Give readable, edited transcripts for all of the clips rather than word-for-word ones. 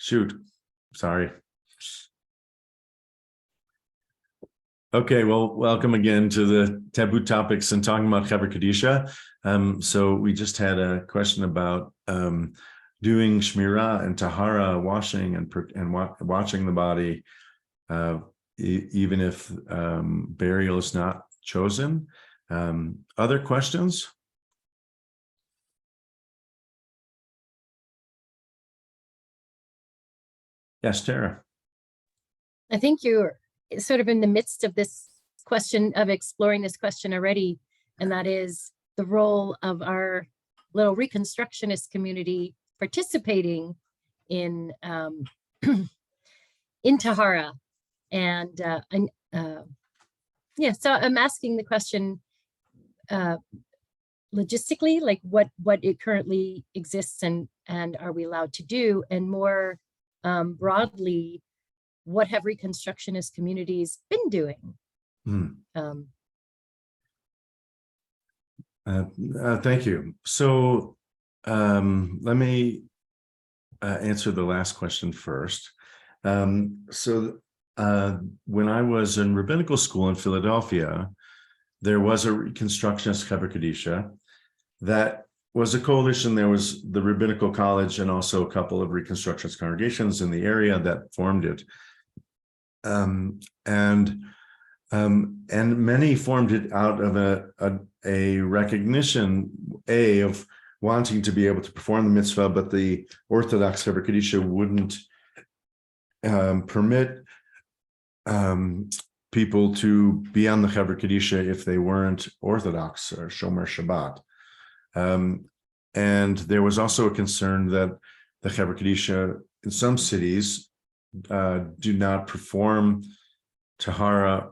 Shoot, sorry. Okay, well, welcome again to the Taboo Topics and talking about Chevra Kadisha. So we just had a question about doing Shmirah and Tahara, washing and watching the body, even if burial is not chosen. Other questions? Yes, Tara. I think you're sort of in the midst of this question, of exploring this question already, and that is the role of our little Reconstructionist community participating in in Tahara. And yeah, so I'm asking the question logistically, like what it currently exists and are we allowed to do, and more broadly, what have Reconstructionist communities been doing? Thank you. So let me answer the last question first. When I was in rabbinical school in Philadelphia, there was a Reconstructionist Chevra Kadisha that was a coalition. There was the Rabbinical College and also a couple of Reconstructionist congregations in the area that formed it. And many formed it out of a recognition, of wanting to be able to perform the mitzvah, but the Orthodox Chevra Kadisha wouldn't permit people to be on the Chevra Kadisha if they weren't Orthodox or Shomer Shabbat. And there was also a concern that the Chevra Kadisha in some cities do not perform Tahara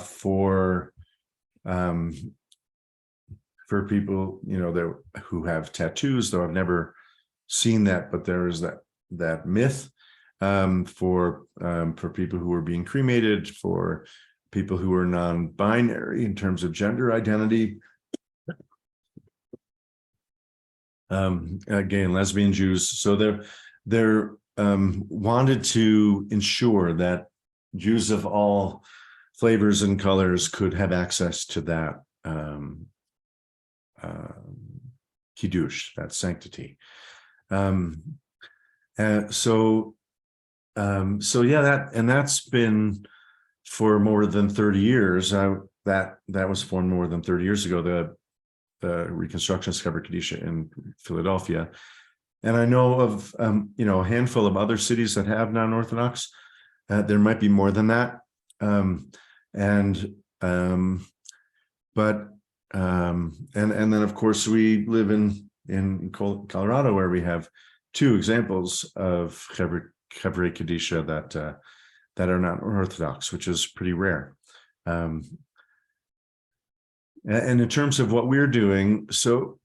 for people, who have tattoos, though I've never seen that, but there is that myth for people who are being cremated, for people who are non-binary in terms of gender identity, gay and lesbian Jews. So they're wanted to ensure that Jews of all flavors and colors could have access to that kiddush, that sanctity. That's been for more than 30 years. That was formed more than 30 years ago, the Reconstructionist Chevra Kadisha in Philadelphia. And I know of a handful of other cities that have non-Orthodox. There might be more than that. And then of course we live in Colorado, where we have two examples of Chevra Kadisha that are not Orthodox, which is pretty rare. And in terms of what we're doing, so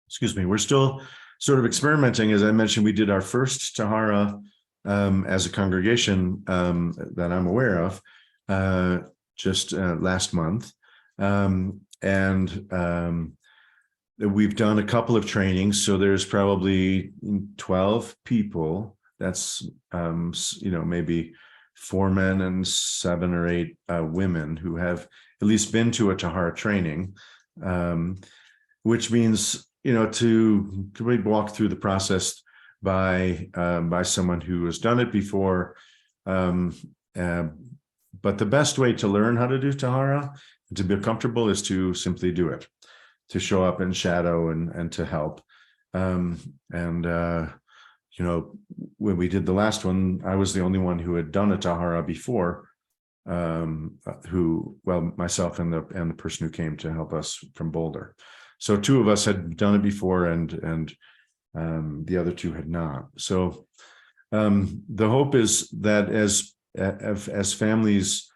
excuse me, we're still sort of experimenting. As I mentioned, we did our first Tahara as a congregation that I'm aware of just last month. We've done a couple of trainings. So there's probably 12 people. That's, maybe 4 men and 7 or 8 women who have at least been to a Tahara training, which means, to walk through the process by someone who has done it before. But the best way to learn how to do Tahara, to be comfortable, is to simply do it, to show up in shadow and to help. When we did the last one, I was the only one who had done a Tahara before, myself and the person who came to help us from Boulder. So 2 of us had done it before, and the other 2 had not. So the hope is that as families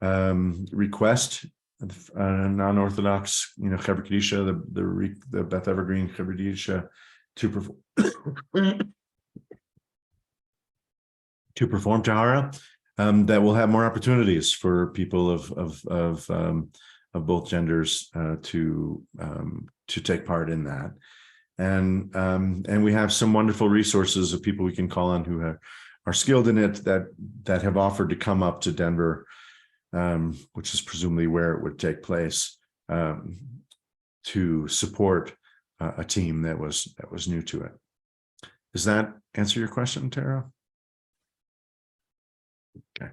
request non-Orthodox, Chevra Kadisha, the Beth Evergreen Chevra Kadisha to perform Tahara, that we'll have more opportunities for people of both genders to take part in that. and we have some wonderful resources of people we can call on who are skilled in it that have offered to come up to Denver, which is presumably where it would take place, to support a team that was new to it. Does that answer your question, Tara? Okay.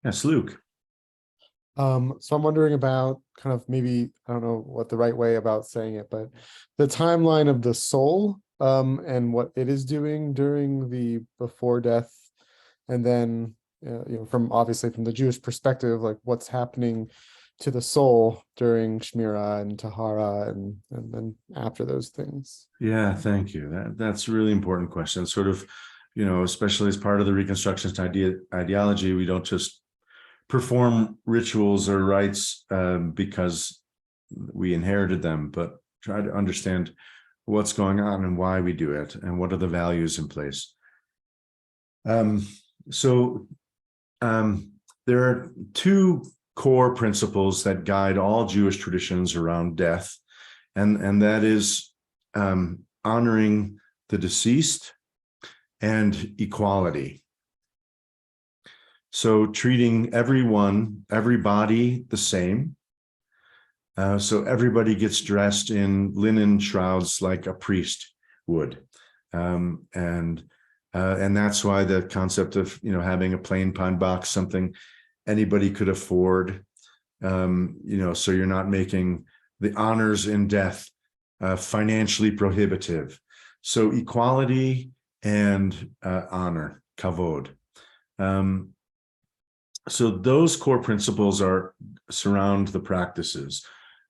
Yes, Luke. So I'm wondering about kind of maybe, I don't know what the right way about saying it, but the timeline of the soul, and what it is doing during the before death, and then from obviously from the Jewish perspective, like what's happening to the soul during Shmira and Tahara and then after those things. Yeah, thank you. That's a really important question. Sort of, especially as part of the Reconstructionist ideology, we don't just perform rituals or rites because we inherited them, but try to understand what's going on and why we do it and what are the values in place. So there are two core principles that guide all Jewish traditions around death, and that is honoring the deceased and equality. So treating everybody the same. So everybody gets dressed in linen shrouds like a priest would. And that's why the concept of, having a plain pine box, something anybody could afford, so you're not making the honors in death financially prohibitive. So equality and honor, kavod. So those core principles surround the practices.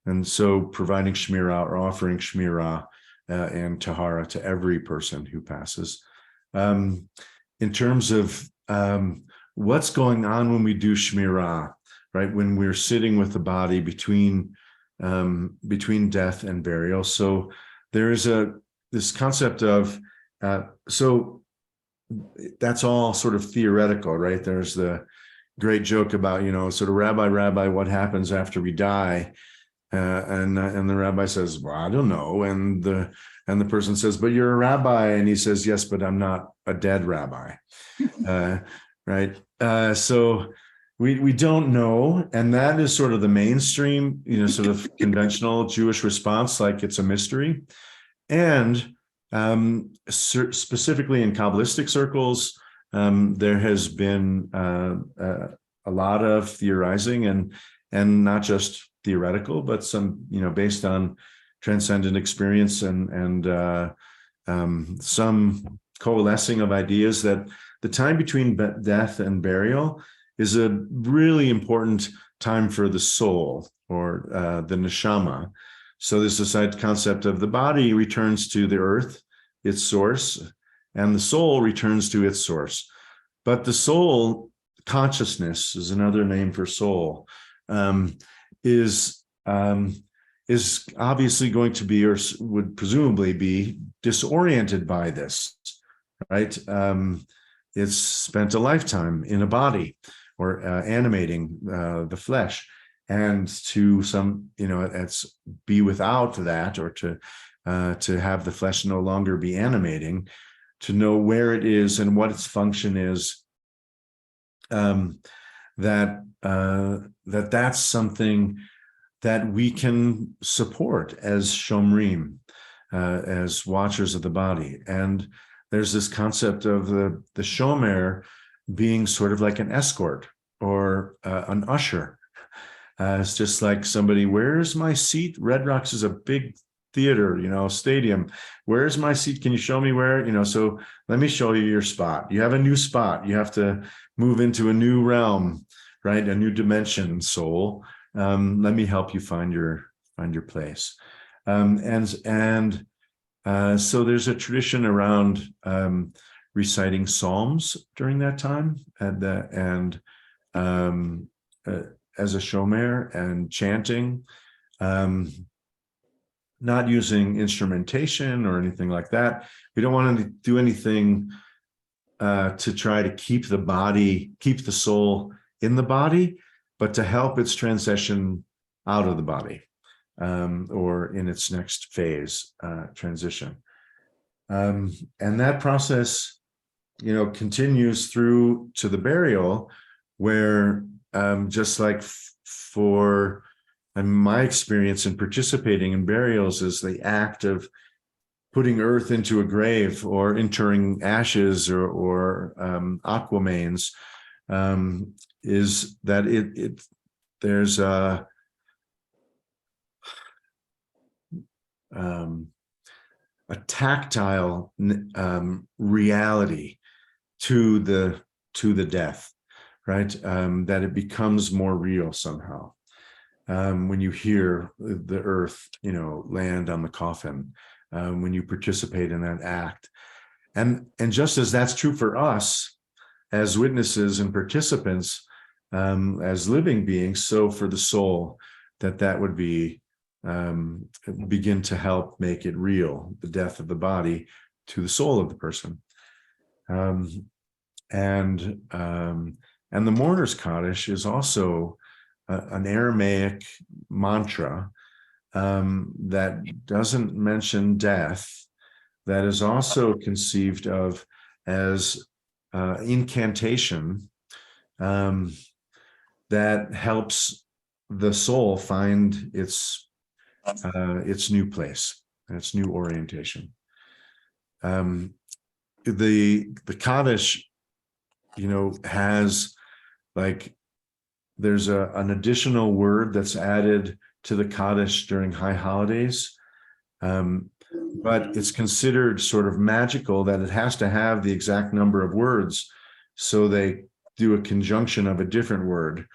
And so providing Shmira or offering Shmira and Tahara to every person who passes. In terms of what's going on when we do Shmira, right? When we're sitting with the body between death and burial. So there is this concept of, so that's all sort of theoretical, right? There's the great joke about, sort of rabbi, what happens after we die? And the rabbi says, well, I don't know. And the person says, but you're a rabbi. And he says, yes, but I'm not a dead rabbi. Right. So we don't know. And that is sort of the mainstream, sort of conventional Jewish response, like it's a mystery. And specifically in Kabbalistic circles, there has been a lot of theorizing and not just theoretical, but some, based on transcendent experience and some coalescing of ideas that the time between death and burial is a really important time for the soul or the neshama. So there's this concept of the body returns to the earth, its source, and the soul returns to its source. But the soul, consciousness is another name for soul, is obviously going to be, or would presumably be, disoriented by this, right? It's spent a lifetime in a body or animating the flesh, and to some, it's be without that, or to have the flesh no longer be animating, to know where it is and what its function is. That's something that we can support as shomrim, as watchers of the body. And there's this concept of the shomer being sort of like an escort or an usher. It's just like somebody, where's my seat? Red Rocks is a big theater, stadium. Where's my seat? Can you show me where? So let me show you your spot. You have a new spot. You have to move into a new realm, right? A new dimension, soul. Let me help you find your place. So there's a tradition around reciting psalms during that time, as a shomer, and chanting, not using instrumentation or anything like that. We don't want to do anything to try to keep the soul in the body, but to help its transition out of the body, or in its next phase, transition. And that process, continues through to the burial, where just like for my experience in participating in burials is the act of putting earth into a grave or interring ashes or aquamains, is that there's a tactile reality to the death, right? That it becomes more real somehow when you hear the earth, land on the coffin, when you participate in that act, and just as that's true for us as witnesses and participants, as living beings, so for the soul, that would be begin to help make it real, the death of the body to the soul of the person. And the mourner's Kaddish is also an Aramaic mantra that doesn't mention death, that is also conceived of as incantation that helps the soul find its new place, its new orientation. The Kaddish, has there's an additional word that's added to the Kaddish during high holidays, but it's considered sort of magical that it has to have the exact number of words, so they do a conjunction of a different word.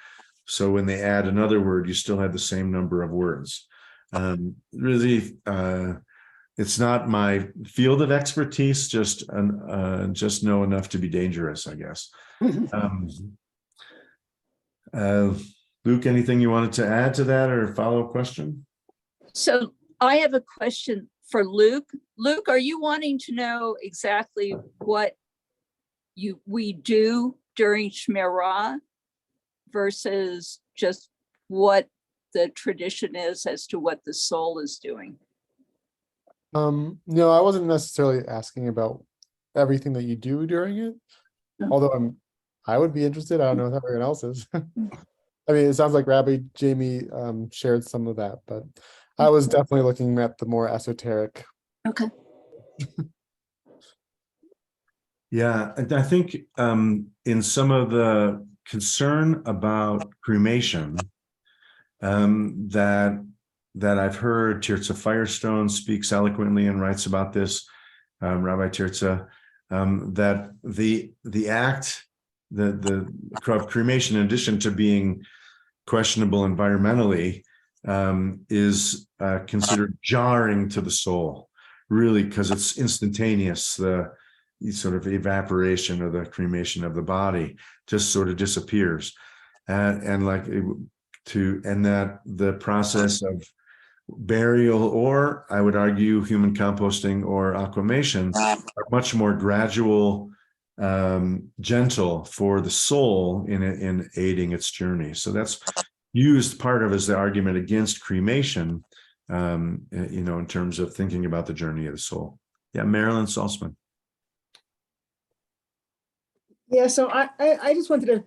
So when they add another word, you still have the same number of words. Really, it's not my field of expertise, just know enough to be dangerous, I guess. Luke, anything you wanted to add to that or follow-up question? So I have a question for Luke. Luke, are you wanting to know exactly what we do during Shmirah versus just what the tradition is as to what the soul is doing? No, I wasn't necessarily asking about everything that you do during it, although I would be interested. I don't know if everyone else is. I mean, it sounds like Rabbi Jamie shared some of that, but I was definitely looking at the more esoteric. Okay. Yeah, and I think in some of the concern about cremation, that I've heard Tirza Firestone speaks eloquently and writes about this, Rabbi Tirza, that the act, the cremation, in addition to being questionable environmentally, is considered jarring to the soul, really, because it's instantaneous. The sort of evaporation or the cremation of the body just sort of disappears, and that the process of burial, or I would argue human composting or aquamation, are much more gradual, gentle for the soul in aiding its journey. So that's used part of as the argument against cremation, in terms of thinking about the journey of the soul. Yeah, Marilyn Salzman. Yeah, so I just wanted to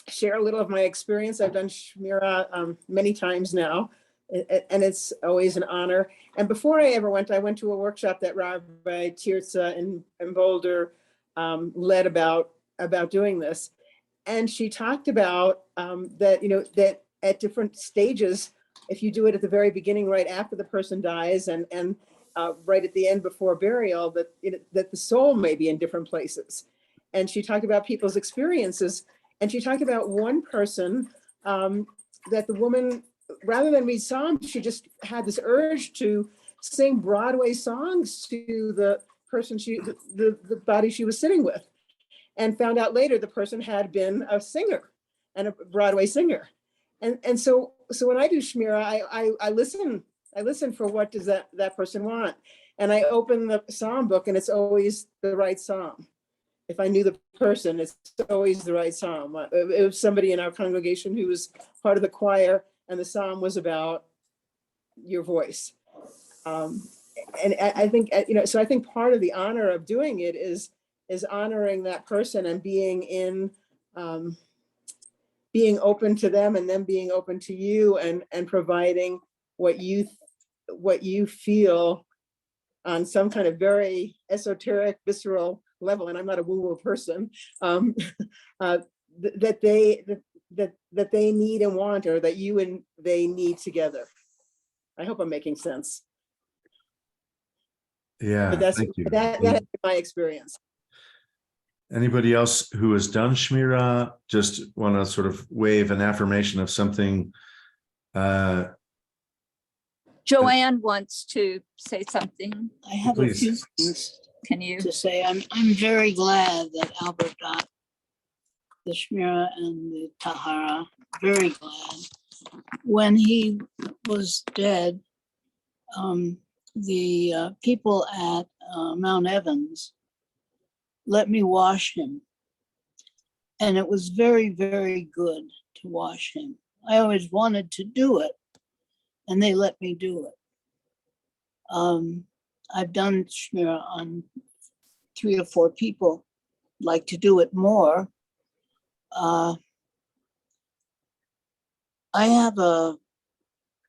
share a little of my experience. I've done Shmirah many times now, and it's always an honor. And before I ever went, I went to a workshop that Rabbi Tirza in Boulder led about doing this. And she talked about that, that at different stages, if you do it at the very beginning, right after the person dies, and right at the end before burial, that the soul may be in different places. And she talked about people's experiences. And she talked about one person that the woman, rather than read psalms, she just had this urge to sing Broadway songs to the person the body she was sitting with, and found out later the person had been a singer and a Broadway singer. And so when I do Shmirah, I listen for what does that person want. And I open the psalm book and it's always the right psalm. if I knew the person, it's always the right psalm. It was somebody in our congregation who was part of the choir, and the psalm was about your voice. And I think, so I think part of the honor of doing it is honoring that person and being being open to them and them being open to you, and providing what you feel on some kind of very esoteric, visceral level. And I'm not a woo-woo person, that they need and want, or that you and they need together. I hope I'm making sense. Yeah, But that's thank you. that has been my experience. Anybody else who has done Shmira just want to sort of wave an affirmation of something? Joanne wants to say something. I have a few Please. things Can you? to say. I'm very glad that Albert got the Shmira and the Tahara. Very glad. When he was dead, the people at Mount Evans let me wash him. And it was very, very good to wash him. I always wanted to do it, and they let me do it. I've done Shmira on 3 or 4 people, like to do it more. I have a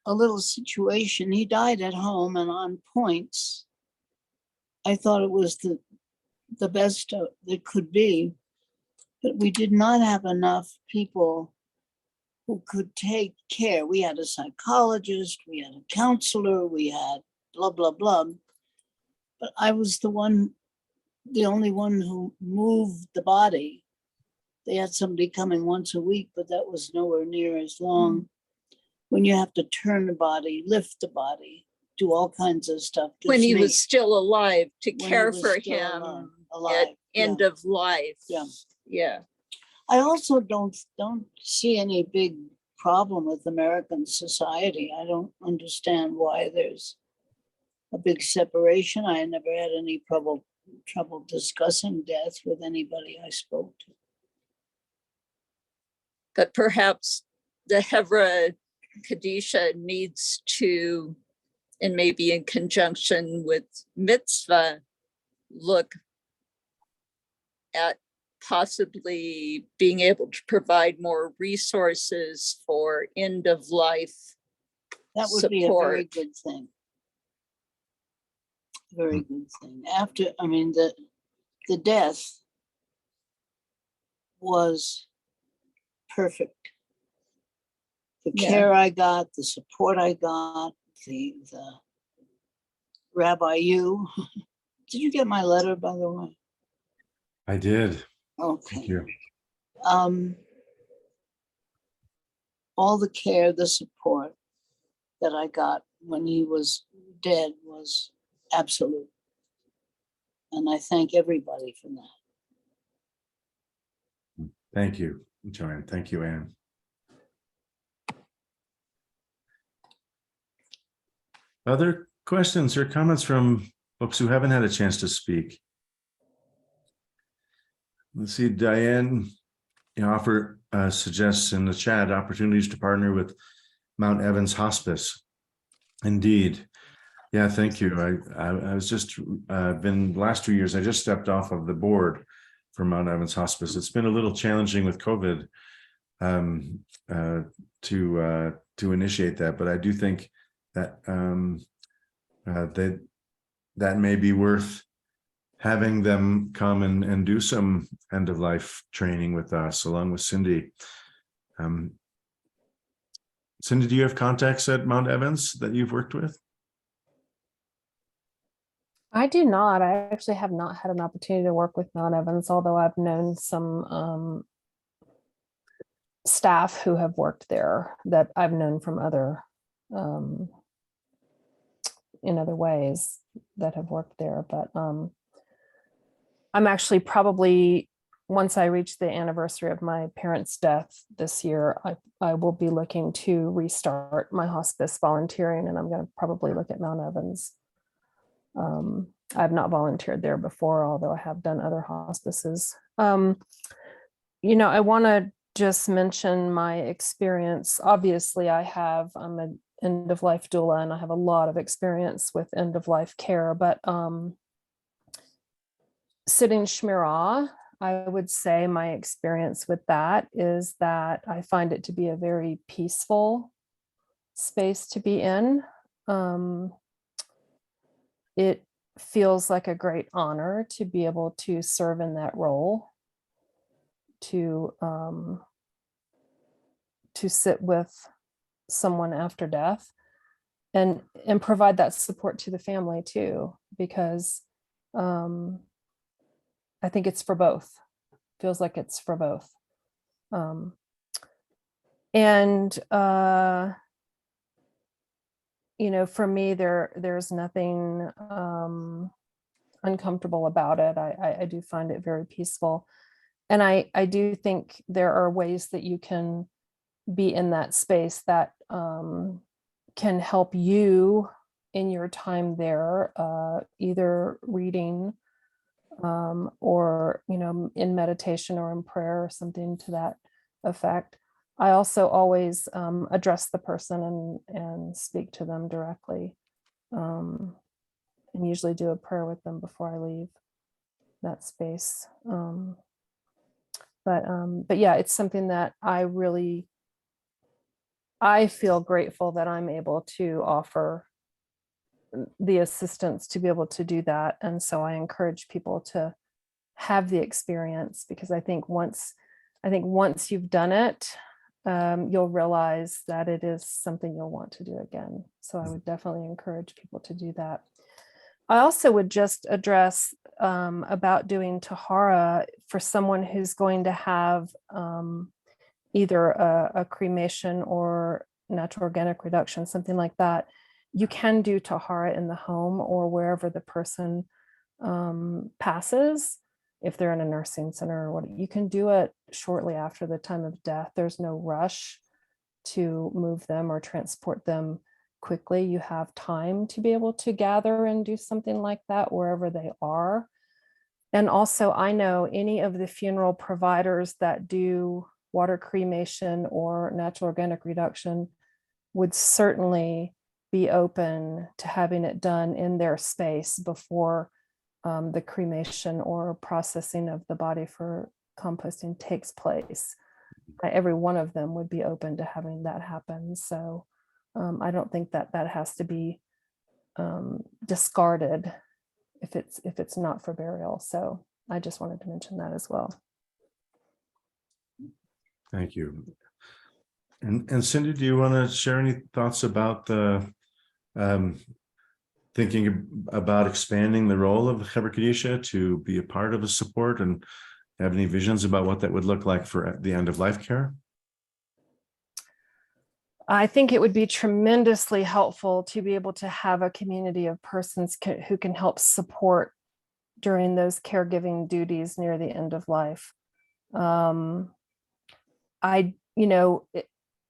little situation. He died at home and on points. I thought it was the best that could be, but we did not have enough people who could take care. We had a psychologist, we had a counselor, we had blah, blah, blah. But I was the only one who moved the body. They had somebody coming once a week, but that was nowhere near as long. When you have to turn the body, lift the body, do all kinds of stuff. When just he me. was still alive, to When he care was for still him alive, at end yeah. of life. Yeah. Yeah. I also don't see any big problem with American society. I don't understand why there's a big separation. I never had any trouble discussing death with anybody I spoke to. But perhaps the Hevra Kadisha needs to, and maybe in conjunction with mitzvah, look at possibly being able to provide more resources for end of life That would be a very support. good thing. Very good thing. After, I mean, the death was perfect. The Yeah. care I got, the support I got, the Rabbi you. Did you get my letter, by the way? I did. Thank Okay. you. All the care, the support that I got when he was dead was absolute. And I thank everybody for that. Thank you, Joanne. Thank you, Anne. Other questions or comments from folks who haven't had a chance to speak? Let's see, Diane suggests in the chat opportunities to partner with Mount Evans Hospice. Indeed. Yeah, thank you. I was just been last 2 years, I just stepped off of the board for Mount Evans Hospice. It's been a little challenging with COVID to initiate that, but I do think that that may be worth having them come and do some end of life training with us, along with Cindy. Cindy, do you have contacts at Mount Evans that you've worked with? I do not. I actually have not had an opportunity to work with Mount Evans, although I've known some staff who have worked there that I've known from other in other ways that have worked there. But I'm actually probably, once I reach the anniversary of my parents' death this year, I will be looking to restart my hospice volunteering, and I'm going to probably look at Mount Evans. I've not volunteered there before, although I have done other hospices. You know, I want to just mention my experience. Obviously, I'm an end of life doula, and I have a lot of experience with end of life care, but sitting Shmirah, I would say my experience with that is that I find it to be a very peaceful space to be in. It feels like a great honor to be able to serve in that role, to sit with someone after death and provide that support to the family too, because I think it's for both. Feels like it's for both. You know, for me, there's nothing uncomfortable about it. I do find it very peaceful. And I do think there are ways that you can be in that space that can help you in your time there, either reading or, you know, in meditation or in prayer or something to that effect. I also always address the person and speak to them directly, and usually do a prayer with them before I leave that space. But yeah, it's something that I feel grateful that I'm able to offer the assistance to be able to do that. And so I encourage people to have the experience, because I think once you've done it, you'll realize that it is something you'll want to do again. So I would definitely encourage people to do that. I also would just address about doing Tahara for someone who's going to have either a cremation or natural organic reduction, something like that. You can do Tahara in the home or wherever the person passes. If they're in a nursing center or what, you can do it shortly after the time of death. There's no rush to move them or transport them quickly. You have time to be able to gather and do something like that wherever they are. And also, I know any of the funeral providers that do water cremation or natural organic reduction would certainly be open to having it done in their space before the cremation or processing of the body for composting takes place. Every one of them would be open to having that happen. So I don't think that has to be discarded if it's not for burial. So I just wanted to mention that as well. Thank you. And Cindy, do you want to share any thoughts about the thinking about expanding the role of Chevra Kadisha to be a part of a support, and have any visions about what that would look like for the end of life care? I think it would be tremendously helpful to be able to have a community of persons who can help support during those caregiving duties near the end of life.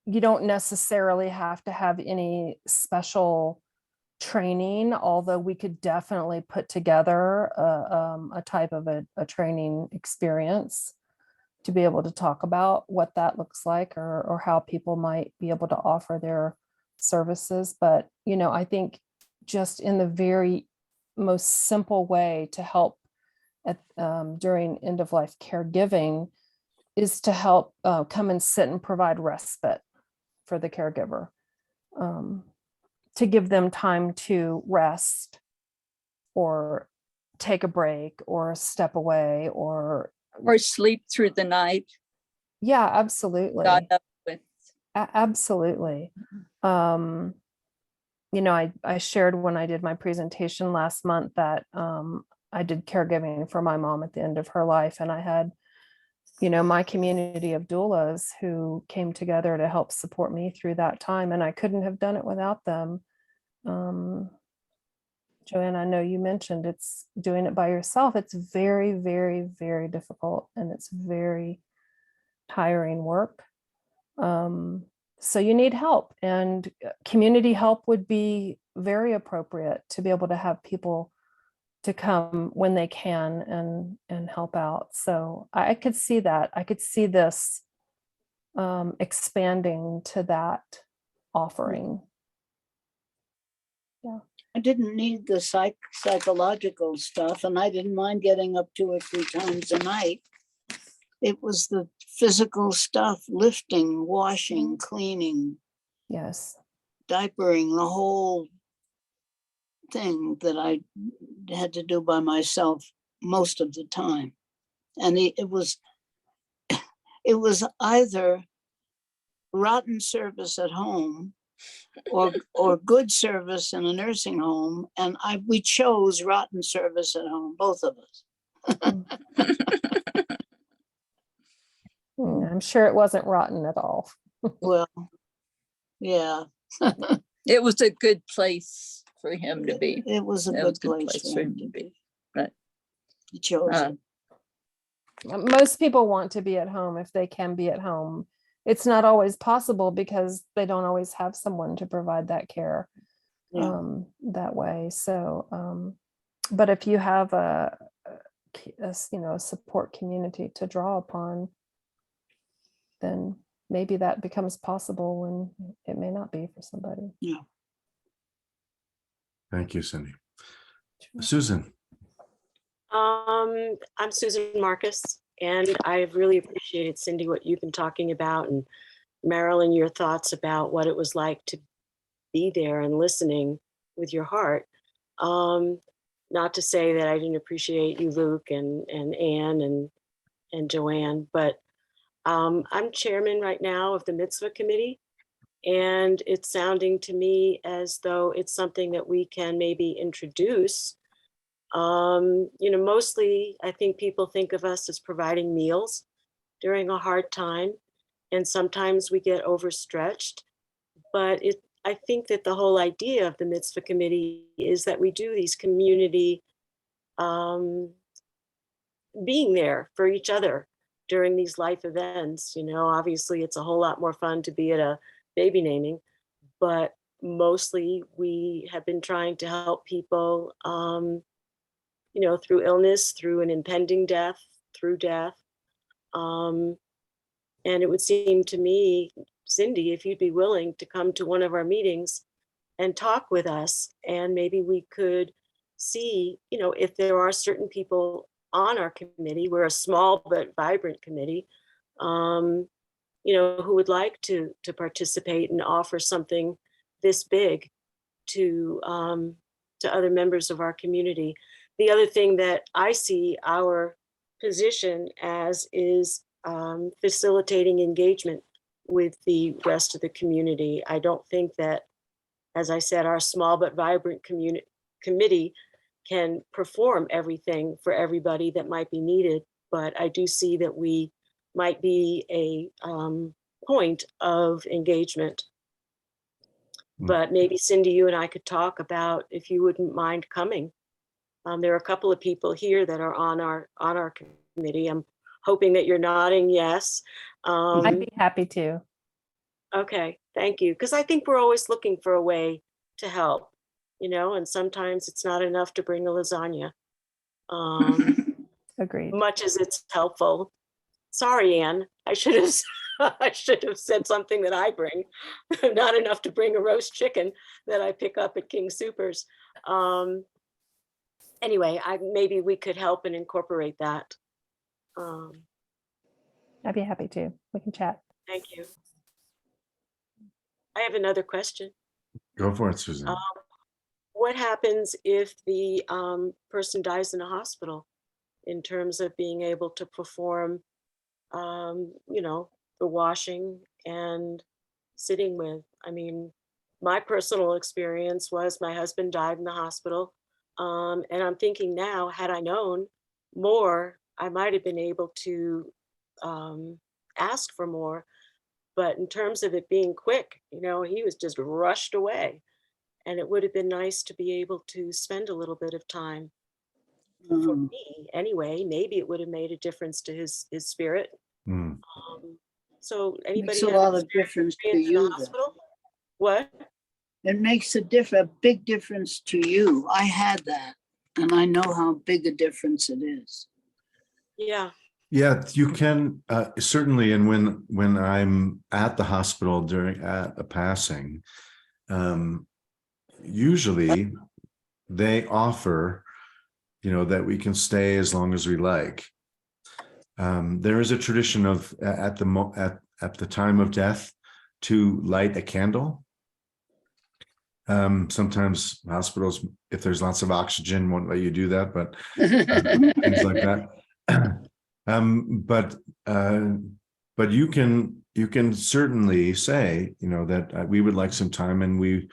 You don't necessarily have to have any special training, although we could definitely put together a type of a training experience to be able to talk about what that looks like, or how people might be able to offer their services. But, you know, I think just in the very most simple way to help during end of life caregiving is to help come and sit and provide respite for the caregiver, to give them time to rest or take a break or step away or sleep through the night. Yeah, absolutely. Got up with. Absolutely. You know, I shared when I did my presentation last month that I did caregiving for my mom at the end of her life, and I had, you know, my community of doulas who came together to help support me through that time, and I couldn't have done it without them. Joanne, I know you mentioned it's doing it by yourself. It's very, very, very difficult, and it's very tiring work. So you need help, and community help would be very appropriate to be able to have people to come when they can and help out. So I could see that. I could see this expanding to that offering. I didn't need the psychological stuff, and I didn't mind getting up 2 or 3 times a night. It was the physical stuff, lifting, washing, cleaning, Yes. diapering, the whole thing that I had to do by myself most of the time. And it was either rotten service at home or good service in a nursing home, and we chose rotten service at home, both of us. I'm sure it wasn't rotten at all. Well, yeah, It was a good place for him to be. it was a It was good place for him to be. Right. He chose it. Most people want to be at home if they can be at home. It's not always possible because they don't always have someone to provide that care Yeah. that way. So, but if you have a support community to draw upon, then maybe that becomes possible when it may not be for somebody. Yeah. Thank you, Cindy. Susan. I'm Susan Marcus, and I've really appreciated, Cindy, what you've been talking about, and Marilyn, your thoughts about what it was like to be there and listening with your heart. Not to say that I didn't appreciate you, Luke, and Anne and Joanne, but I'm chairman right now of the Mitzvah Committee, and it's sounding to me as though it's something that we can maybe introduce. Mostly I think people think of us as providing meals during a hard time, and sometimes we get overstretched. But I think that the whole idea of the Mitzvah Committee is that we do these community being there for each other during these life events. Obviously it's a whole lot more fun to be at a baby naming, but mostly we have been trying to help people through illness, through an impending death, through death. And it would seem to me, Cindy, if you'd be willing to come to one of our meetings and talk with us, and maybe we could see, if there are certain people on our committee, we're a small but vibrant committee, who would like to participate and offer something this big to other members of our community. The other thing that I see our position as is facilitating engagement with the rest of the community. I don't think that, as I said, our small but vibrant committee can perform everything for everybody that might be needed, but I do see that we might be a point of engagement. But maybe Cindy, you and I could talk about if you wouldn't mind coming. There are a couple of people here that are on our committee. I'm hoping that you're nodding yes. I'd be happy to. Okay, thank you. Because I think we're always looking for a way to help, and sometimes it's not enough to bring a lasagna. Agreed. Much as it's helpful. Sorry, Anne, I should have said something that I bring. Not enough to bring a roast chicken that I pick up at King Soopers. Anyway, maybe we could help and incorporate that. I'd be happy to. We can chat. Thank you. I have another question. Go for it, Susan. What happens if the person dies in a hospital in terms of being able to perform, the washing and sitting with? I mean, my personal experience was my husband died in the hospital. And I'm thinking now, had I known more, I might have been able to ask for more. But in terms of it being quick, he was just rushed away. And it would have been nice to be able to spend a little bit of time. For me, anyway, maybe it would have made a difference to his spirit. So anybody Makes a have lot of difference to experience in the you. hospital? What? It makes a big difference to you. I had that. And I know how big a difference it is. Yeah. Yeah, you can certainly. And when I'm at the hospital at a passing, usually they offer, that we can stay as long as we like. There is a tradition of at the time of death to light a candle. Sometimes hospitals, if there's lots of oxygen, won't let you do that, but things like that. But you can certainly say, that we would like some time, and we,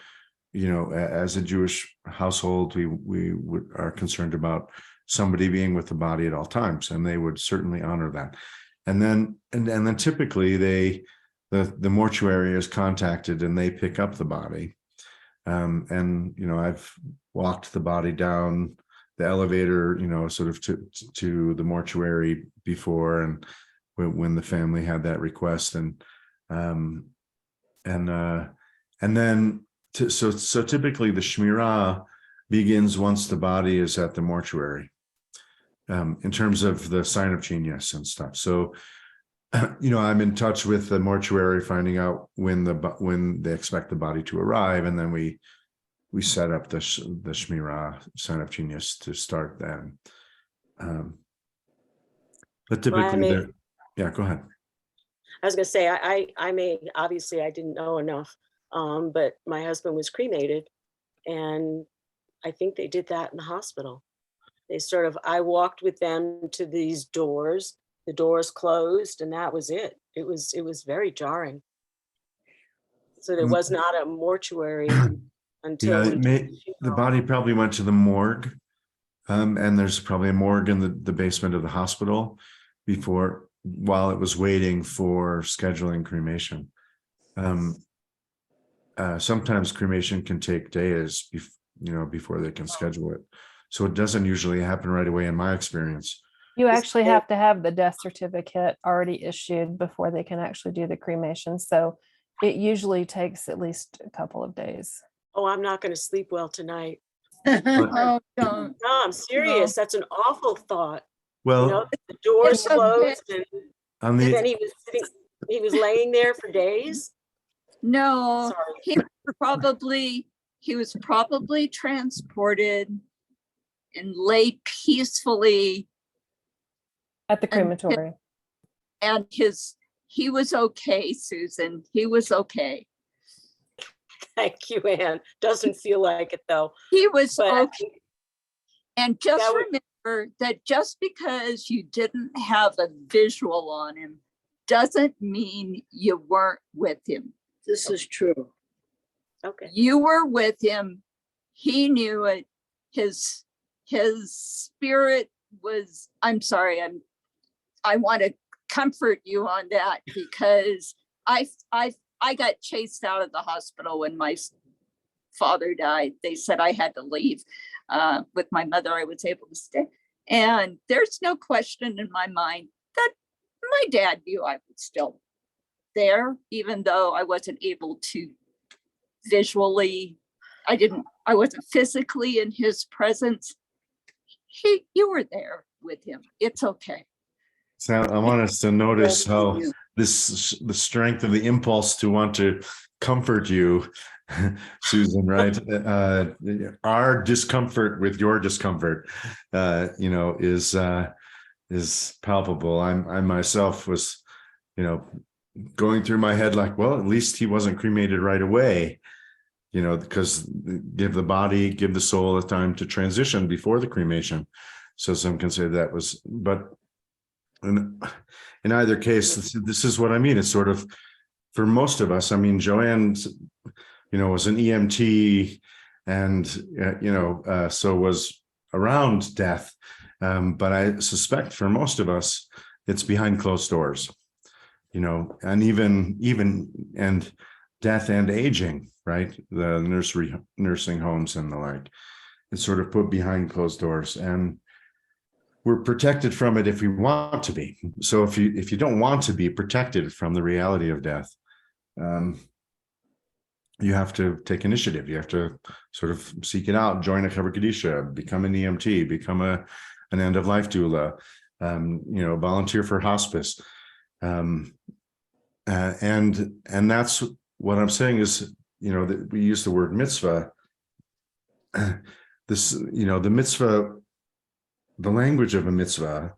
as a Jewish household, we are concerned about somebody being with the body at all times, and they would certainly honor that. And then typically the mortuary is contacted and they pick up the body. And I've walked the body down the elevator, sort of to the mortuary before, and when the family had that request, and then so typically the shmirah begins once the body is at the mortuary, in terms of the sign of genius and stuff. So I'm in touch with the mortuary, finding out when they expect the body to arrive, and then we set up the shmirah, sign of genius, to start then. But typically, yeah, go ahead. I was going to say, obviously I didn't know enough, but my husband was cremated, and I think they did that in the hospital. I walked with them to these doors, the doors closed, and that was it. It was very jarring. So there was not a mortuary until the body probably went to the morgue, and there's probably a morgue in the basement of the hospital while it was waiting for scheduling cremation. Sometimes cremation can take days, before they can schedule it. So it doesn't usually happen right away in my experience. You actually have to have the death certificate already issued before they can actually do the cremation. So it usually takes at least a couple of days. Oh, I'm not going to sleep well tonight. Oh, don't. No, I'm serious. That's an awful thought. Well, the doors It's okay. closed, and then he was laying there for days. No, Sorry. he was probably transported and lay peacefully, At the crematory. and he was okay, Susan. He was okay. Thank you, Anne. Doesn't feel like it though. He was But okay. And just remember that just because you didn't have a visual on him doesn't mean you weren't with him. This is true. Okay. You were with him. He knew it. His spirit was, I'm sorry, I want to comfort you on that, because I got chased out of the hospital when my father died. They said I had to leave. With my mother, I was able to stay. And there's no question in my mind that my dad knew I was still there, even though I wasn't able to visually, I wasn't physically in his presence. You were there with him. It's okay. So I want us to notice how the strength of the impulse to want to comfort you, Susan, right? Our discomfort with your discomfort, is palpable. I myself was, going through my head like, well, at least he wasn't cremated right away, because give the soul a time to transition before the cremation. So some can say that was, but in either case, this is what I mean. It's sort of, for most of us, I mean, Joanne, was an EMT, and, so was around death. But I suspect for most of us, it's behind closed doors, and even death and aging, right? The nursing homes and the like, it's sort of put behind closed doors, and we're protected from it if we want to be. So if you don't want to be protected from the reality of death, you have to take initiative. You have to sort of seek it out, join a Chevra Kadisha, become an EMT, become an end of life doula, volunteer for hospice. And that's what I'm saying is, that we use the word mitzvah. The mitzvah, the language of a mitzvah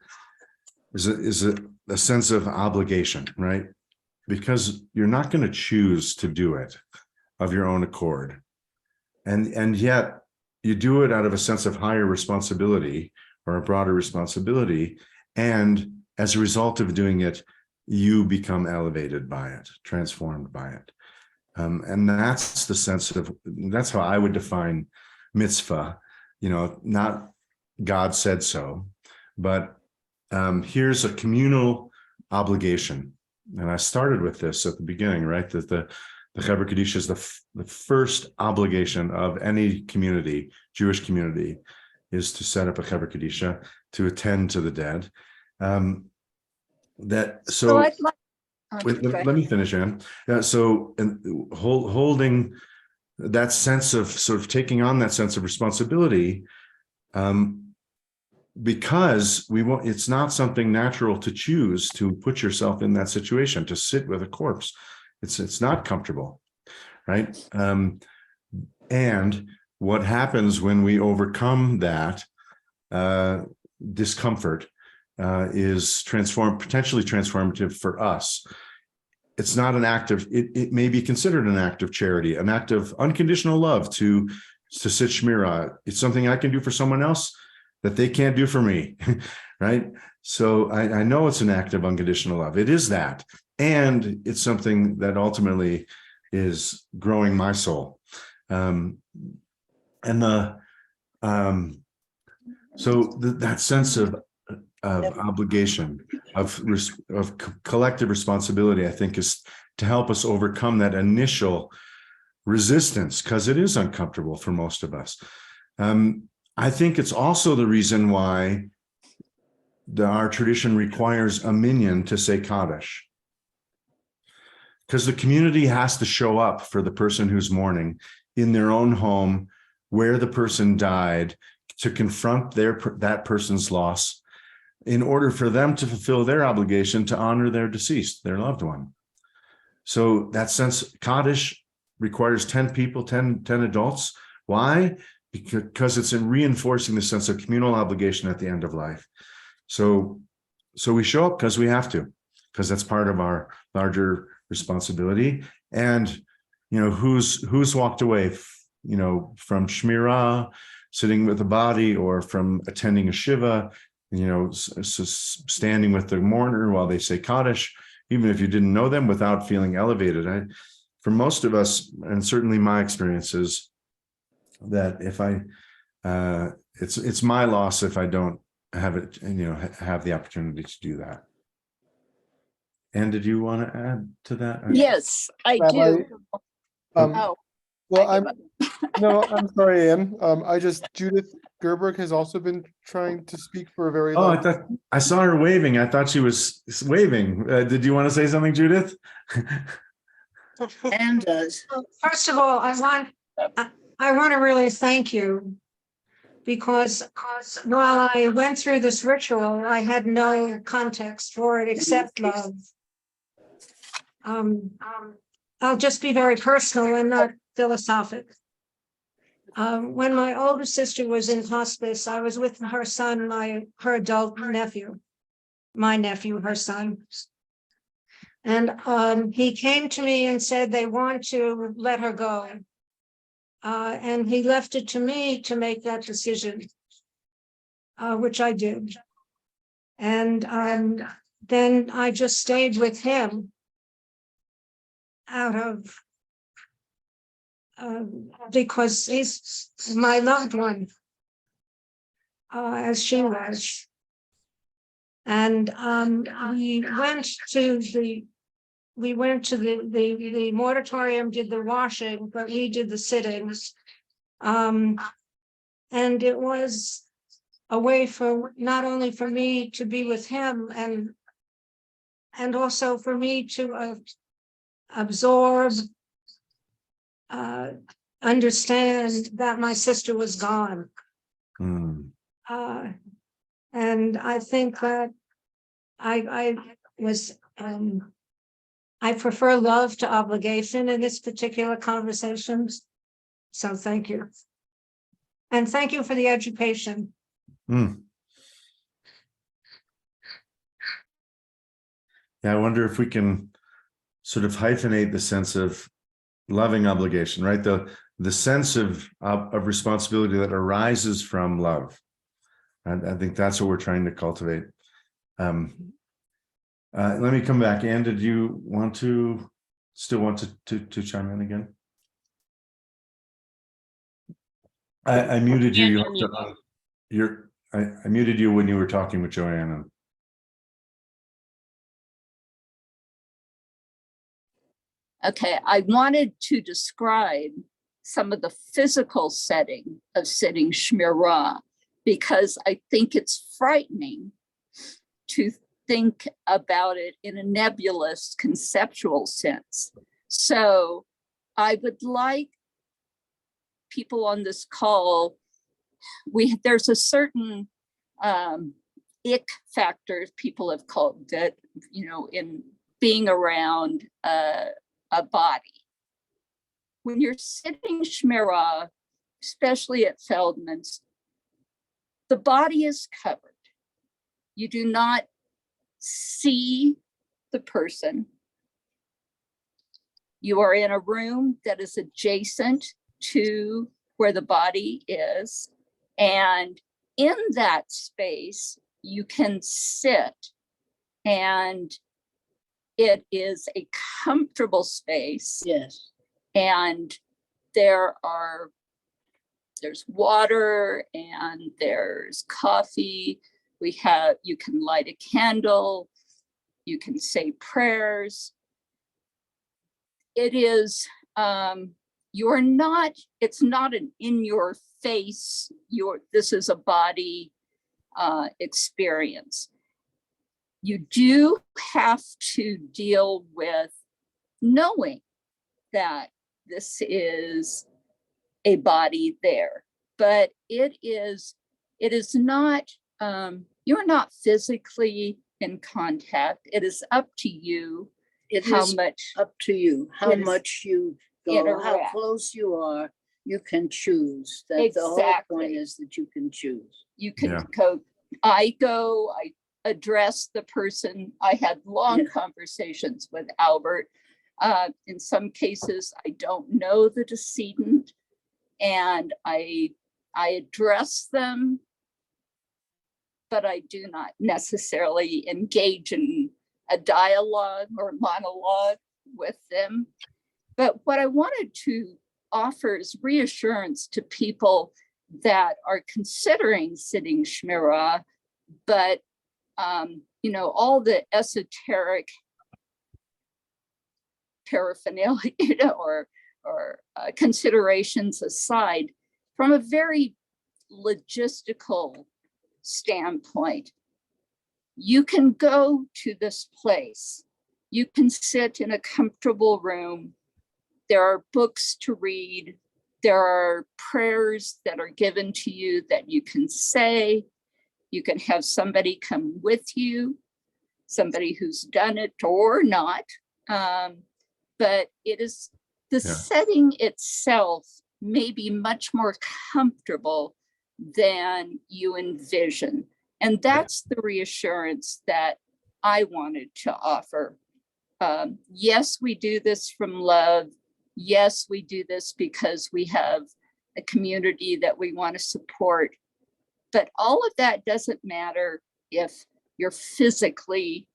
is a sense of obligation, right? Because you're not going to choose to do it of your own accord. And yet you do it out of a sense of higher responsibility or a broader responsibility. And as a result of doing it, you become elevated by it, transformed by it. And that's the sense of, that's how I would define mitzvah, not God said so, but here's a communal obligation. And I started with this at the beginning, right? That the Chevra Kadisha is the first obligation of any community, Jewish community, is to set up a Chevra Kadisha, to attend to the dead. Let me finish, Ann. Holding that sense of sort of taking on that sense of responsibility, because it's not something natural to choose to put yourself in that situation, to sit with a corpse. It's not comfortable, right? And what happens when we overcome that discomfort is potentially transformative for us. It's not an act of, it may be considered an act of charity, an act of unconditional love to sit Shmirah. It's something I can do for someone else that they can't do for me, right? So I know it's an act of unconditional love. It is that. And it's something that ultimately is growing my soul. That sense of obligation, of collective responsibility, I think, is to help us overcome that initial resistance, because it is uncomfortable for most of us. I think it's also the reason why our tradition requires a minyan to say Kaddish, because the community has to show up for the person who's mourning in their own home where the person died, to confront that person's loss in order for them to fulfill their obligation to honor their deceased, their loved one. So that sense, Kaddish requires 10 people, 10 adults. Why? Because it's in reinforcing the sense of communal obligation at the end of life. So we show up because we have to, because that's part of our larger responsibility. And who's walked away from Shmirah, sitting with the body, or from attending a Shiva, standing with the mourner while they say Kaddish, even if you didn't know them, without feeling elevated. For most of us, and certainly my experience is that if it's my loss if I don't have it, have the opportunity to do that. And did you want to add to that? Yes, I Rabbi, do. Well, I'm sorry, Ann. Judith Gerberg has also been trying to speak for a very long time. I saw her waving. I thought she was waving. Did you want to say something, Judith? Ann does. First of all, I want to really thank you, because while I went through this ritual, I had no context for it except love. I'll just be very personal and not philosophic. When my older sister was in hospice, I was with her son, her adult nephew, my nephew, her son. And he came to me and said they want to let her go. And he left it to me to make that decision, which I did. And then I just stayed with him out of, because he's my loved one, as she was. And we went to the moratorium, did the washing, but we did the sittings. And it was a way for not only for me to be with him and also for me to absorb understand that my sister was gone. Mm. And I think that I was, I prefer love to obligation in this particular conversation. So thank you. And thank you for the education. Mm. Yeah, I wonder if we can sort of hyphenate the sense of loving obligation, right? The sense of responsibility that arises from love. And I think that's what we're trying to cultivate. Let me come back. Anne, did you still want to chime in again? I muted you. I muted you when you were talking with Joanna. Okay, I wanted to describe some of the physical setting of sitting Shmirah, because I think it's frightening to think about it in a nebulous conceptual sense. So I would like people on this call, there's a certain ick factor people have called it, in being around a body. When you're sitting Shmirah, especially at Feldman's, the body is covered. You do not see the person. You are in a room that is adjacent to where the body is. And in that space, you can sit, and it is a comfortable space. Yes. And there's water and there's coffee. You can light a candle, you can say prayers. It is, it's not an in your face, this is a body experience. You do have to deal with knowing that this is a body there, but it is not, you're not physically in contact. It is up to you how much you go, interact. how close you are, you can choose. That the whole point is that you can choose. You can go, I address the person. I had long conversations with Albert. In some cases, I don't know the decedent, and I address them, but I do not necessarily engage in a dialogue or monologue with them. But what I wanted to offer is reassurance to people that are considering sitting Shmirah, but all the esoteric paraphernalia, or considerations aside, from a very logistical standpoint, you can go to this place. You can sit in a comfortable room. There are books to read. There are prayers that are given to you that you can say. You can have somebody come with you, somebody who's done it or not. But it is the setting itself may be much more comfortable than you envision. And that's the reassurance that I wanted to offer. Yes, we do this from love. Yes, we do this because we have a community that we want to support. But all of that doesn't matter if you're physically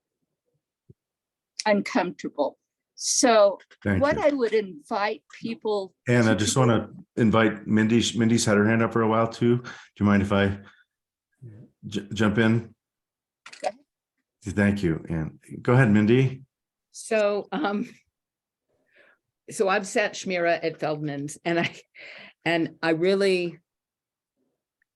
uncomfortable. So what I would invite people. And I just want to invite Mindy. Mindy's had her hand up for a while too. Do you mind if I jump in? Okay. Thank you. And go ahead, Mindy. So, so I've sat Shmirah at Feldman's, and I really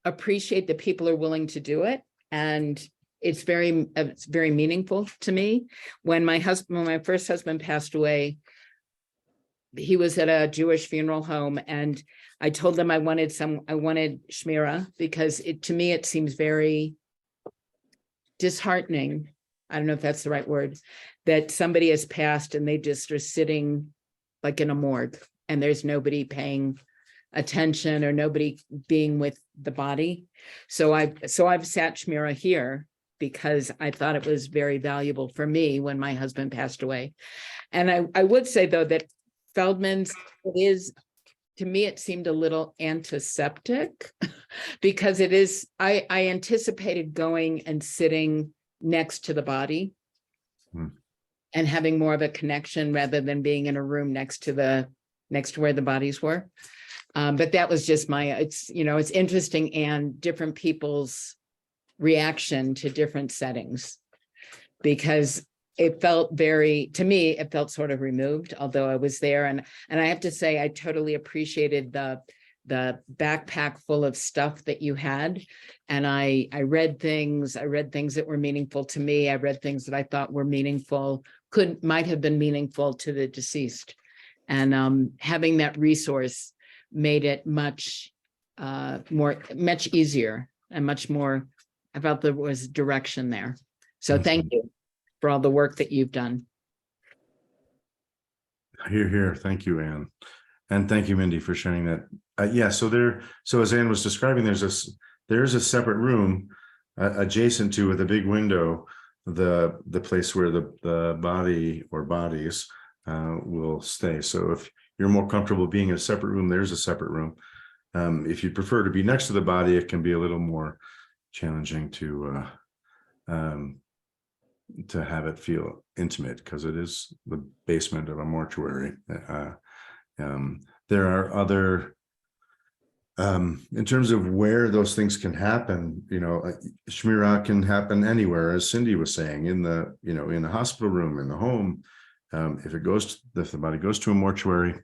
appreciate that people are willing to do it, and it's very meaningful to me. When my first husband passed away, he was at a Jewish funeral home, and I told them I wanted Shmira, because to me, it seems very disheartening. I don't know if that's the right word, that somebody has passed and they just are sitting like in a morgue and there's nobody paying attention or nobody being with the body. So I've sat Shmira here because I thought it was very valuable for me when my husband passed away. And I would say, though, that Feldman's, to me, it seemed a little antiseptic because it is, I anticipated going and sitting next to the body and having more of a connection rather than being in a room next to where the bodies were. But that was just it's interesting, and different people's reaction to different settings, because it felt to me, it felt sort of removed, although I was there. And I have to say, I totally appreciated the backpack full of stuff that you had. And I read things that were meaningful to me. I read things that I thought were meaningful, might have been meaningful to the deceased. And having that resource made it much easier and much more. I felt there was direction there. So thank you for all the work that you've done. Here. Thank you, Anne. And thank you, Mindy, for sharing that. So as Anne was describing, there's a separate room adjacent to, with a big window, the place where the body or bodies will stay. So if you're more comfortable being in a separate room, there's a separate room. If you prefer to be next to the body, it can be a little more challenging to have it feel intimate, because it is the basement of a mortuary. There are other, in terms of where those things can happen, Shmira can happen anywhere, as Cindy was saying, in the hospital room, in the home, if the body goes to a mortuary.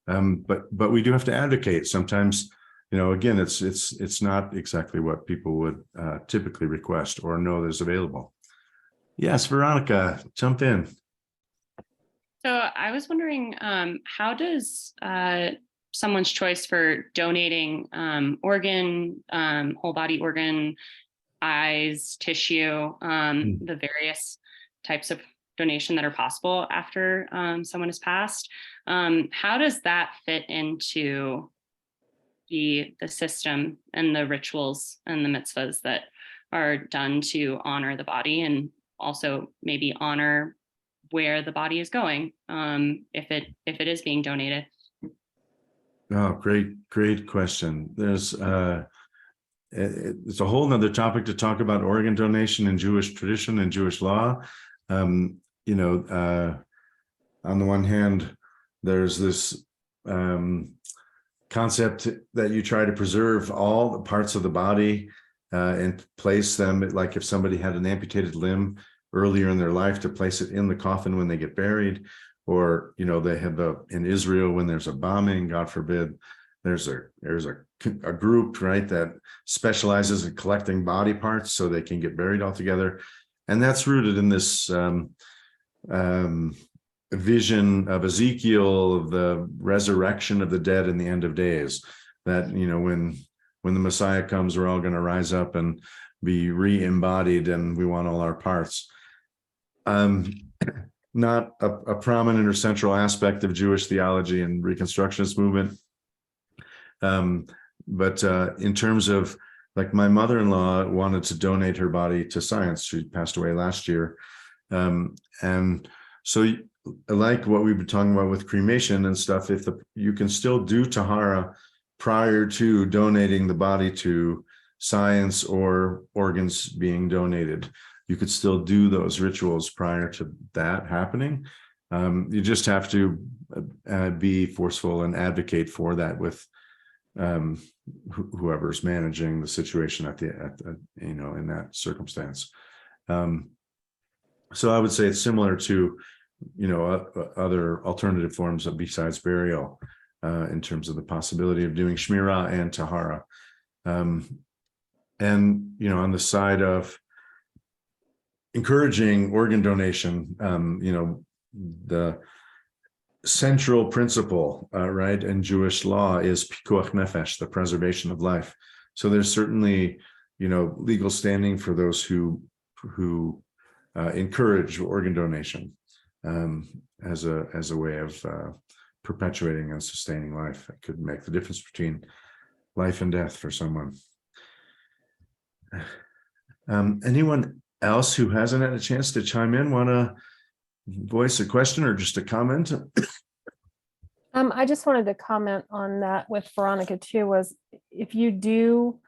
But we do have to advocate sometimes. Again, it's not exactly what people would typically request or know is available. Yes, Veronica, jump in. So I was wondering, how does someone's choice for donating organ, whole body organ, eyes, tissue, the various types of donation that are possible after someone has passed, how does that fit into the system and the rituals and the mitzvahs that are done to honor the body, and also maybe honor where the body is going, if it is being donated? Oh, great question. There's it's a whole nother topic to talk about organ donation in Jewish tradition and Jewish law. On the one hand, there's this concept that you try to preserve all the parts of the body and place them, like if somebody had an amputated limb earlier in their life, to place it in the coffin when they get buried. Or, they have in Israel, when there's a bombing, God forbid, there's a group, right, that specializes in collecting body parts so they can get buried all together. And that's rooted in this vision of Ezekiel, of the resurrection of the dead in the end of days, that, when the Messiah comes, we're all going to rise up and be re-embodied, and we want all our parts. Not a prominent or central aspect of Jewish theology and Reconstructionist movement. But in terms of, like, my mother-in-law wanted to donate her body to science. She passed away last year. And so, like what we've been talking about with cremation and stuff, you can still do tahara prior to donating the body to science or organs being donated. You could still do those rituals prior to that happening. You just have to be forceful and advocate for that with whoever's managing the situation in that circumstance. So I would say it's similar to other alternative forms of besides burial, in terms of the possibility of doing shmira and tahara. And on the side of encouraging organ donation, central principle, right, in Jewish law is pikuach nefesh, the preservation of life. So there's certainly, legal standing for those who encourage organ donation as a way of perpetuating and sustaining life. It could make the difference between life and death for someone. Anyone else who hasn't had a chance to chime in want to voice a question or just a comment? I just wanted to comment on that with Veronica too, was if you do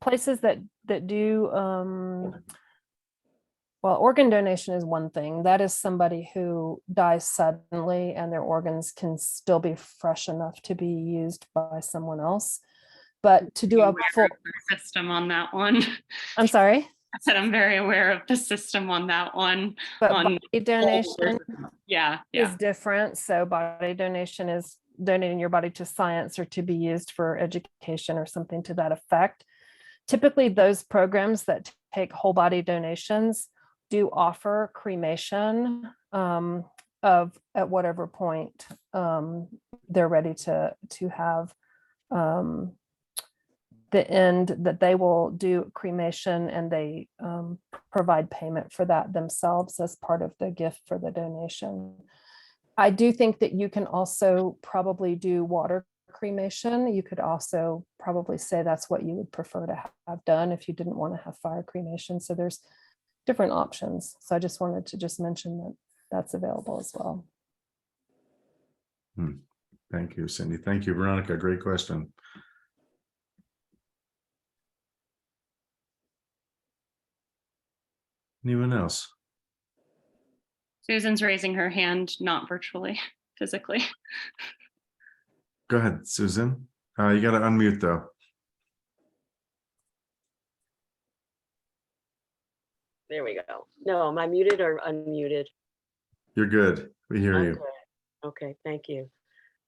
places that do well, organ donation is one thing. That is somebody who dies suddenly and their organs can still be fresh enough to be used by someone else. But to do a full system on that one. I'm sorry. I said I'm very aware of the system on that one. But on body donation is different. So body donation is donating your body to science or to be used for education or something to that effect. Typically, those programs that take whole body donations do offer cremation at whatever point they're ready to have the end that they will do cremation, and they provide payment for that themselves as part of the gift for the donation. I do think that you can also probably do water cremation. You could also probably say that's what you would prefer to have done if you didn't want to have fire cremation. So there's different options. So I just wanted to just mention that that's available as well. Thank you, Cindy. Thank you, Veronica. Great question. Anyone else? Susan's raising her hand, not virtually, physically. Go ahead, Susan. You got to unmute though. There we go. No, am I muted or unmuted? You're good. We hear you. Okay, thank you.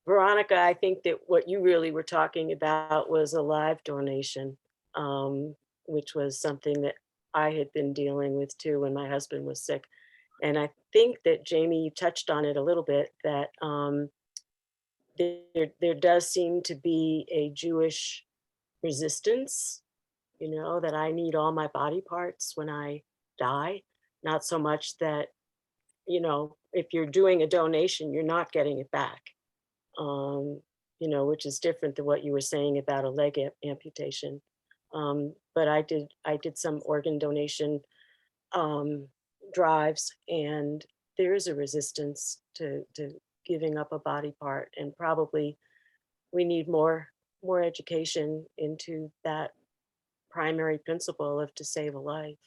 Veronica, I think that what you really were talking about was a live donation, which was something that I had been dealing with too when my husband was sick. And I think that Jamie, you touched on it a little bit, that there does seem to be a Jewish resistance, that I need all my body parts when I die. Not so much that, if you're doing a donation, you're not getting it back, which is different than what you were saying about a leg amputation. But I did some organ donation drives, and there is a resistance to giving up a body part, and probably we need more education into that primary principle of to save a life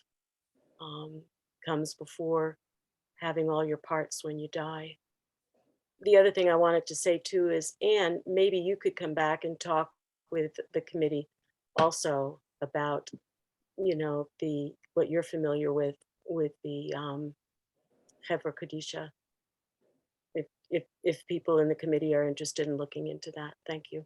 comes before having all your parts when you die. The other thing I wanted to say too is, Anne, maybe you could come back and talk with the committee also about, what you're familiar with the Chevra Kadisha. If people in the committee are interested in looking into that. Thank you.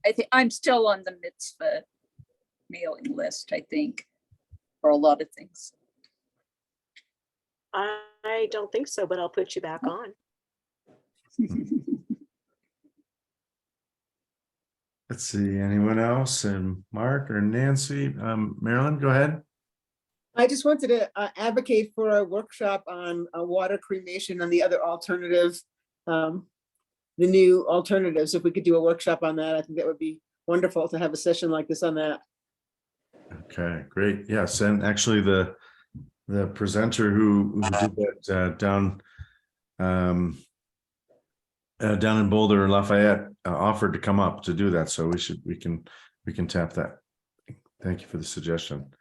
I think I'm still on the mitzvah mailing list, I think, for a lot of things. I don't think so, but I'll put you back on. Let's see, anyone else? And Mark or Nancy? Marilyn, go ahead. I just wanted to advocate for a workshop on water cremation and the other alternative, the new alternatives. If we could do a workshop on that, I think that would be wonderful to have a session like this on that. Okay, great. Yes, and actually the presenter who did that down in Boulder and Lafayette offered to come up to do that, so we can tap that. Thank you for the suggestion.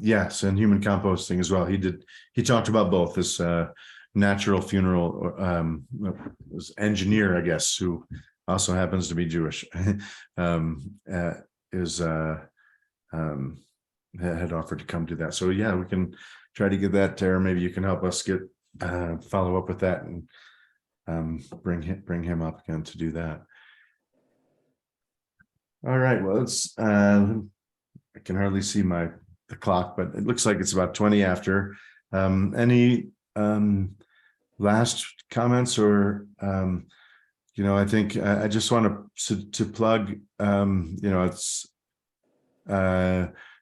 Yes, and human composting as well. He talked about both. This natural funeral engineer, I guess, who also happens to be Jewish, had offered to come do that. So yeah, we can try to get that, Tara. Maybe you can help us get follow up with that and bring him up again to do that. All right, well, I can hardly see the clock, but it looks like it's about 20 after. Any last comments or, I think I just want to plug, it's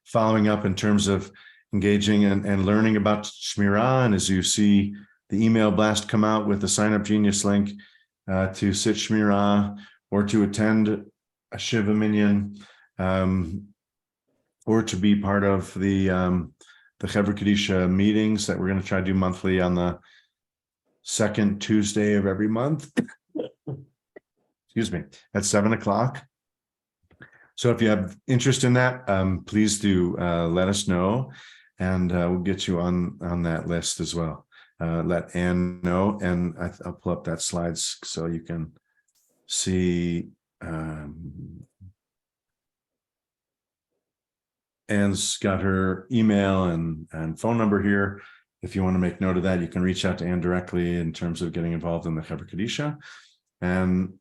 following up in terms of engaging and learning about Shmirah. And as you see the email blast come out with the Sign Up Genius link to sit Shmirah or to attend a Shiva Minyan, or to be part of the Chevra Kadisha meetings that we're going to try to do monthly on the second Tuesday of every month. Excuse me, at 7:00. So if you have interest in that, please do let us know, and we'll get you on that list as well. Let Ann know, and I'll pull up that slides so you can see. Ann's got her email and phone number here. If you want to make note of that, you can reach out to Ann directly in terms of getting involved in the Chevra Kadisha. And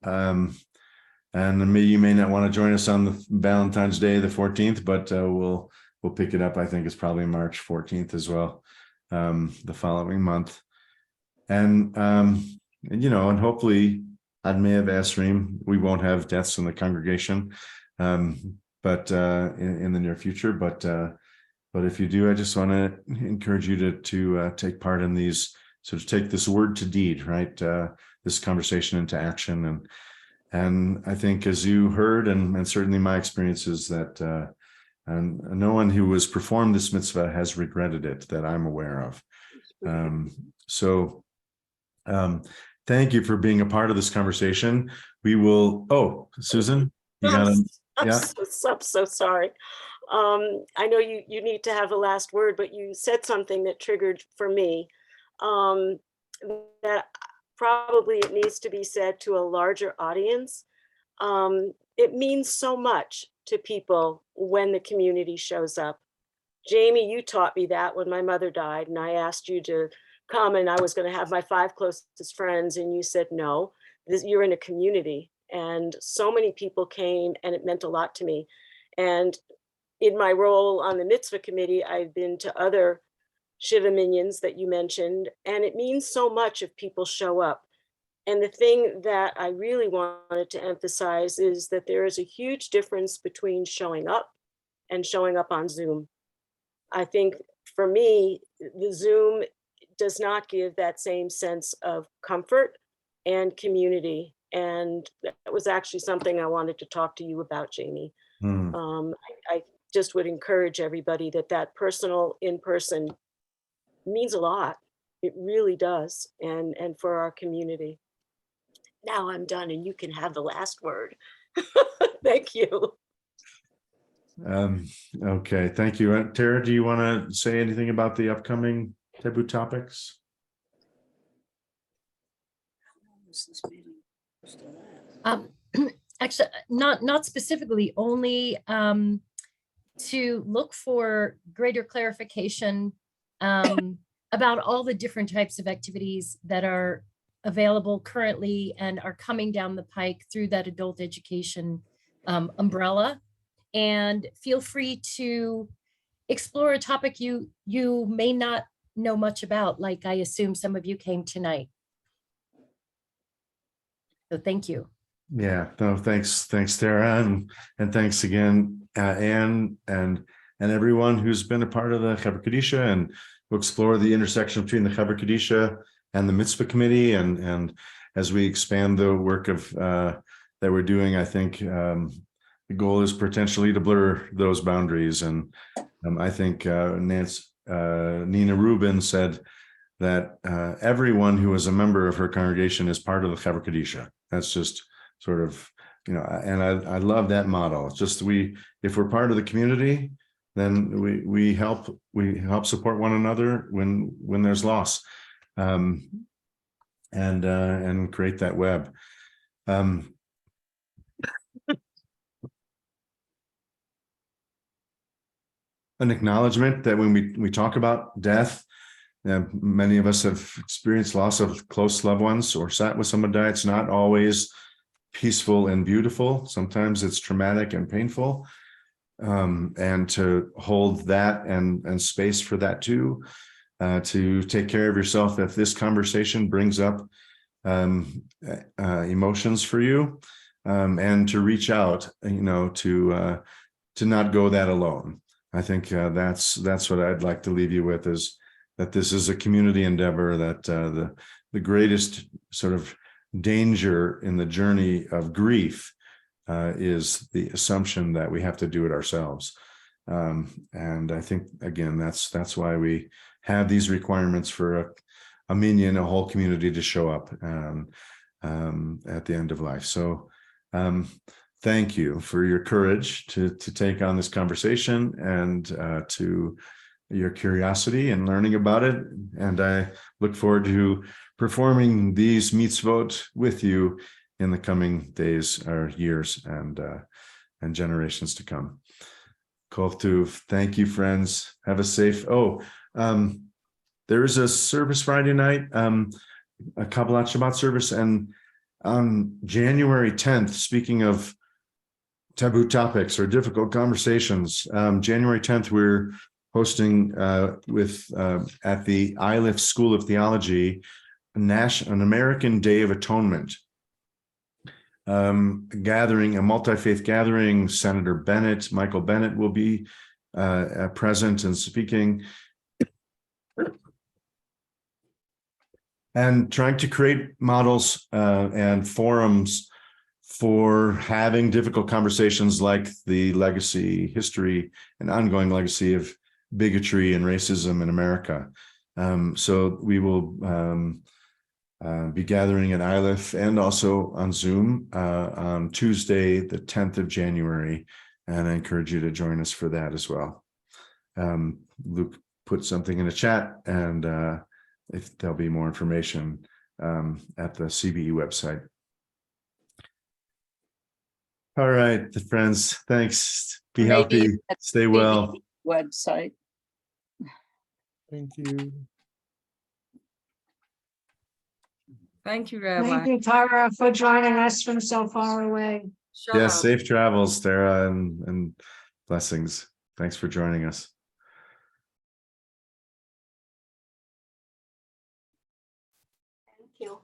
you may not want to join us on the Valentine's Day, the 14th, but we'll pick it up. I think it's probably March 14th as well, the following month. And hopefully, Admev Esrim, we won't have deaths in the congregation. But in the near future, but if you do, I just want to encourage you to take part in these, sort of take this word to deed, right? This conversation into action, and I think, as you heard, and certainly my experience is that, and no one who has performed this mitzvah has regretted it that I'm aware of. Thank you for being a part of this conversation. We will. Oh, Susan, you got to. I'm Yeah. so sorry. I know you need to have the last word, but you said something that triggered for me, that probably it needs to be said to a larger audience. It means so much to people when the community shows up. Jamie, you taught me that when my mother died, and I asked you to come, and I was going to have my 5 closest friends, and you said no. You're in a community. And so many people came, and it meant a lot to me. And in my role on the mitzvah committee, I've been to other Shiva Minyans that you mentioned, and it means so much if people show up. And the thing that I really wanted to emphasize is that there is a huge difference between showing up and showing up on Zoom. I think for me, the Zoom does not give that same sense of comfort and community. And that was actually something I wanted to talk to you about, Jamie. I just would encourage everybody that personal in-person means a lot. It really does. And for our community. Now I'm done, and you can have the last word. Thank you. Okay, thank you. Tara, do you want to say anything about the upcoming Taboo topics? Actually, not specifically, only to look for greater clarification about all the different types of activities that are available currently and are coming down the pike through that adult education umbrella. And feel free to explore a topic you may not know much about, like I assume some of you came tonight. So thank you. Yeah, no, thanks, Tara, and thanks again, Anne, and everyone who's been a part of the Chevra Kadisha, and we'll explore the intersection between the Chevra Kadisha and the Mitzvah Committee, and as we expand the work of that we're doing, I think the goal is potentially to blur those boundaries. And I think Nina Rubin said that everyone who is a member of her congregation is part of the Chevra Kadisha. That's just sort of, and I love that model. It's just if we're part of the community, then we help support one another when there's loss, and create that web. An acknowledgement that when we talk about death, many of us have experienced loss of close loved ones or sat with someone die. It's not always peaceful and beautiful. Sometimes it's traumatic and painful. And to hold that and space for that too, to take care of yourself if this conversation brings up emotions for you, and to reach out, to not go that alone. I think that's what I'd like to leave you with, is that this is a community endeavor, that the greatest sort of danger in the journey of grief is the assumption that we have to do it ourselves. And I think, again, that's why we have these requirements for a minyan, a whole community, to show up at the end of life. So thank you for your courage to take on this conversation, and to your curiosity and learning about it. And I look forward to performing these mitzvot with you in the coming days or years and generations to come. Kol Tuv. Thank you, friends. Have a safe. There is a service Friday night, a Kabbalat Shabbat service, and on January 10th, speaking of taboo topics or difficult conversations, January 10th, we're hosting at the Iliff School of Theology an American Day of Atonement gathering, a multi-faith gathering. Senator Michael Bennett will be present and speaking, and trying to create models and forums for having difficult conversations, like the legacy, history, and ongoing legacy of bigotry and racism in America. So we will be gathering at Iliff and also on Zoom on Tuesday, the 10th of January. And I encourage you to join us for that as well. Luke put something in the chat, and if there'll be more information at the CBE website. All right, friends, thanks. Be Maybe healthy, at stay well. Website. Thank you. Thank you, Thank Rabbi. you, Tara, for joining us from so far away. Yes, safe travels, Tara, and blessings. Thanks for joining us. Thank you.